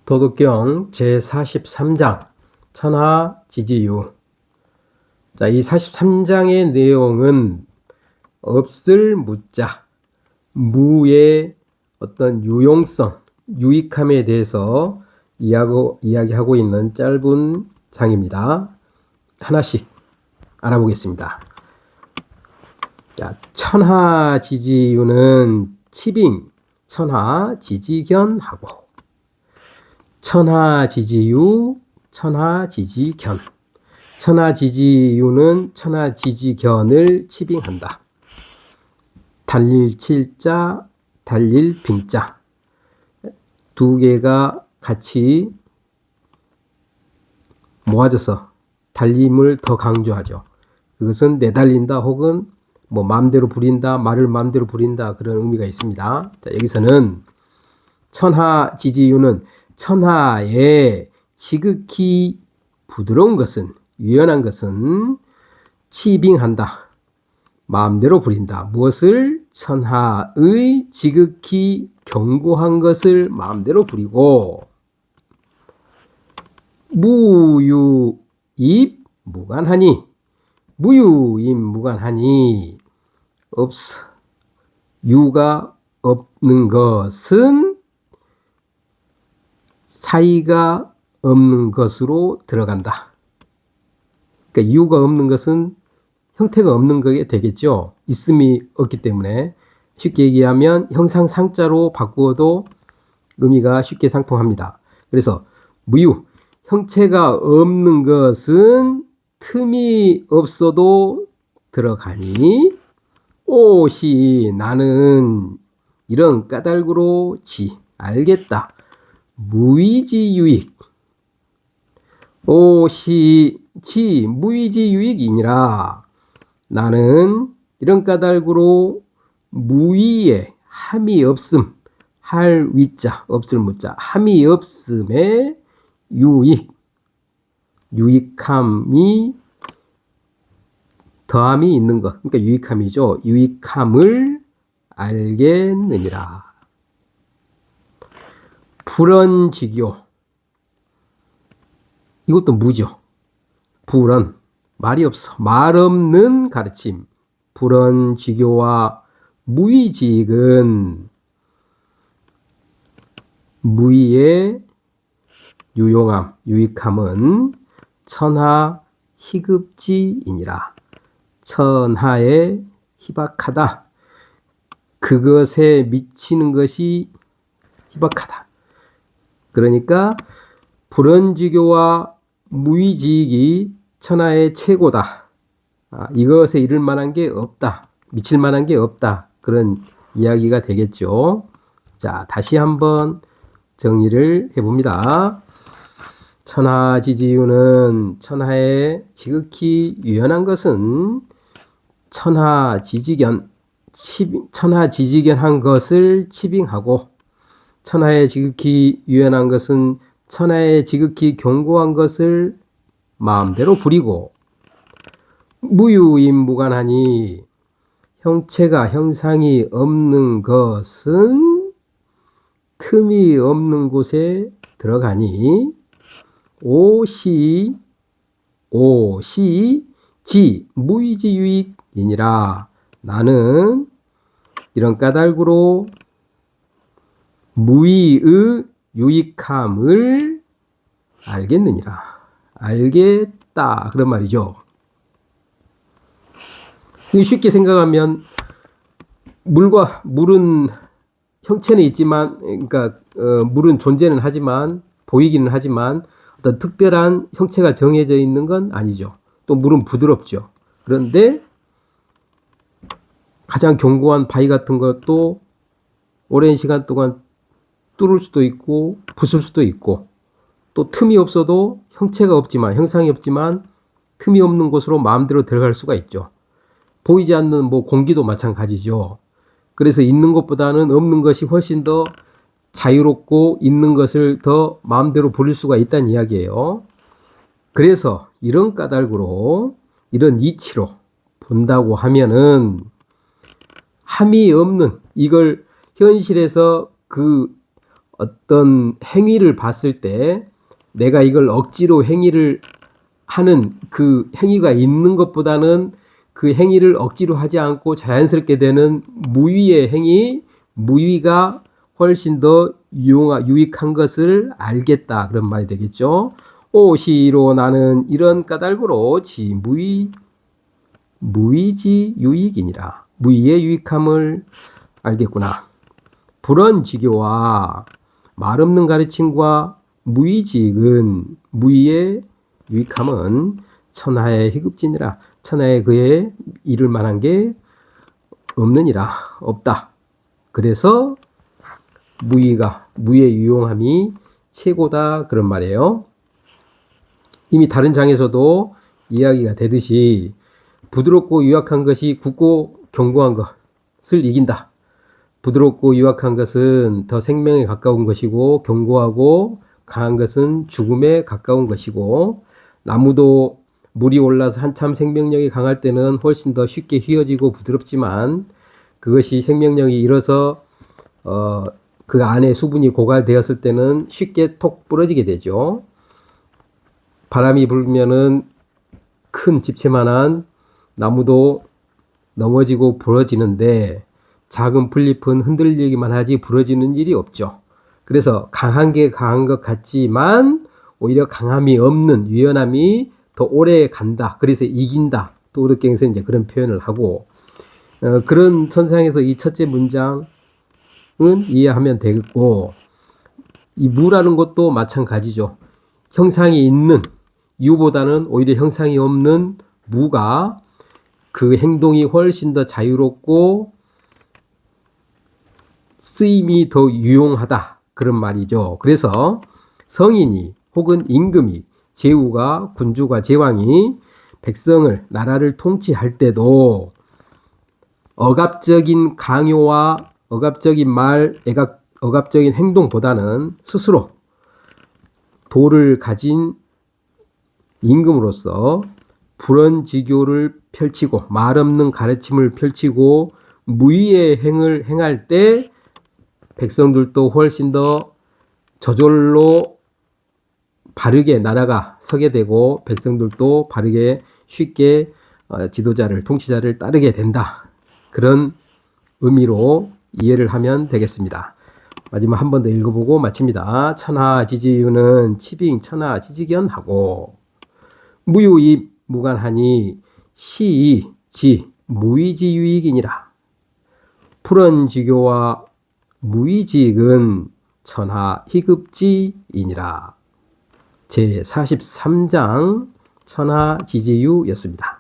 도덕경 제43장 천하지지유. 자, 이 43장의 내용은 없을 무자, 무의 어떤 유용성, 유익함에 대해서 이야기하고 있는 짧은 장입니다. 하나씩 알아보겠습니다. 자, 천하지지유는 치빙, 천하지지견하고 천하지지유, 천하지지견. 천하지지유는 천하지지견을 치빙한다. 달릴 칠자, 달릴 빙자. 두 개가 같이 모아져서 달림을 더 강조하죠. 그것은 내달린다 혹은 뭐 마음대로 부린다, 말을 마음대로 부린다, 그런 의미가 있습니다. 자, 여기서는 천하지지유는 천하에 지극히 부드러운 것은, 유연한 것은 치빙한다, 마음대로 부린다. 무엇을? 천하의 지극히 견고한 것을 마음대로 부리고, 무유입 무관하니, 무유입 무관하니, 없어, 유가 없는 것은 사이가 없는 것으로 들어간다. 그러니까 유가 없는 것은 형태가 없는 것이 되겠죠. 있음이 없기 때문에. 쉽게 얘기하면 형상상자로 바꾸어도 의미가 쉽게 상통합니다. 그래서 무유, 형체가 없는 것은 틈이 없어도 들어가니, 오시, 나는 이런 까닭으로 지, 알겠다. 무의지유익, 오시, 지, 무의지유익이니라. 나는 이런 까닭으로 무의에 함이 없음, 할 위자, 없을 무자, 함이 없음에 유익, 유익함이, 더함이 있는 것, 그러니까 유익함이죠. 유익함을 알겠느니라. 불언지교, 이것도 무죠. 불언, 말이 없어, 말 없는 가르침. 불언지교와 무의지익은 무의의 유용함, 유익함은 천하 희급지이니라. 천하에 희박하다. 그것에 미치는 것이 희박하다. 그러니까 불언지교와 무의지익이 천하의 최고다. 이것에 이를 만한 게 없다. 미칠 만한 게 없다. 그런 이야기가 되겠죠. 자, 다시 한번 정리를 해봅니다. 천하지지유는 천하에 지극히 유연한 것은 천하지지견한 것을 치빙하고, 천하에 지극히 유연한 것은 천하에 지극히 견고한 것을 마음대로 부리고, 무유임 무관하니, 형체가 형상이 없는 것은 틈이 없는 곳에 들어가니, 오시 지 무의지유익이니라. 나는 이런 까닭으로 무의의 유익함을 알겠느니라. 알겠다, 그런 말이죠. 쉽게 생각하면 물은 형체는 있지만, 그러니까 물은 존재는 하지만, 보이기는 하지만 어떤 특별한 형체가 정해져 있는 건 아니죠. 또 물은 부드럽죠. 그런데 가장 견고한 바위 같은 것도 오랜 시간 동안 뚫을 수도 있고 부술 수도 있고, 또 틈이 없어도, 형체가 없지만, 형상이 없지만 틈이 없는 곳으로 마음대로 들어갈 수가 있죠. 보이지 않는 뭐 공기도 마찬가지죠. 그래서 있는 것보다는 없는 것이 훨씬 더 자유롭고 있는 것을 더 마음대로 부릴 수가 있다는 이야기예요. 그래서 이런 까닭으로, 이런 이치로 본다고 하면은 함이 없는, 이걸 현실에서 그 어떤 행위를 봤을 때 내가 이걸 억지로 행위를 하는 그 행위가 있는 것보다는 그 행위를 억지로 하지 않고 자연스럽게 되는 무위의 행위, 무위가 훨씬 더 유익한 것을 알겠다. 그런 말이 되겠죠. 오시로 나는 이런 까닭으로 무위지 유익이니라. 무위의 유익함을 알겠구나. 불언지교와 말없는 가르침과 무위직은 무위의 유익함은 천하의 희급지니라. 천하에 그에 이를 만한 게 없느니라. 없다. 그래서 무위의 유용함이 최고다. 그런 말이에요. 이미 다른 장에서도 이야기가 되듯이 부드럽고 유약한 것이 굳고 견고한 것을 이긴다. 부드럽고 유약한 것은 더 생명에 가까운 것이고 견고하고 강한 것은 죽음에 가까운 것이고 나무도 물이 올라서 한참 생명력이 강할 때는 훨씬 더 쉽게 휘어지고 부드럽지만 그것이 생명력이 잃어서 그 안에 수분이 고갈되었을 때는 쉽게 톡 부러지게 되죠. 바람이 불면은 큰 집채만한 나무도 넘어지고 부러지는데 작은 풀잎은 흔들리기만 하지 부러지는 일이 없죠. 그래서 강한 게 강한 것 같지만 오히려 강함이 없는 유연함이 더 오래 간다. 그래서 이긴다. 또 우르갱에서 이제 그런 표현을 하고 그런 선상에서 이 첫째 문장은 이해하면 되겠고 이 무라는 것도 마찬가지죠. 형상이 있는 유보다는 오히려 형상이 없는 무가 그 행동이 훨씬 더 자유롭고 쓰임이 더 유용하다. 그런 말이죠. 그래서 성인이 혹은 임금이 제후가 군주가 제왕이 백성을 나라를 통치할 때도 억압적인 강요와 억압적인 말, 억압적인 행동보다는 스스로 도를 가진 임금으로서 불언지교를 펼치고 말 없는 가르침을 펼치고 무위의 행을 행할 때 백성들도 훨씬 더 저절로 바르게 나라가 서게 되고 백성들도 바르게 쉽게 지도자를 통치자를 따르게 된다. 그런 의미로 이해를 하면 되겠습니다. 마지막 한 번 더 읽어보고 마칩니다. 천하지지유는 치빙 천하지지견하고 무유입 무관하니 시지 무위지유익이니라. 불언지교와 무위직은 천하 희급지이니라. 제43장 천하지지유였습니다.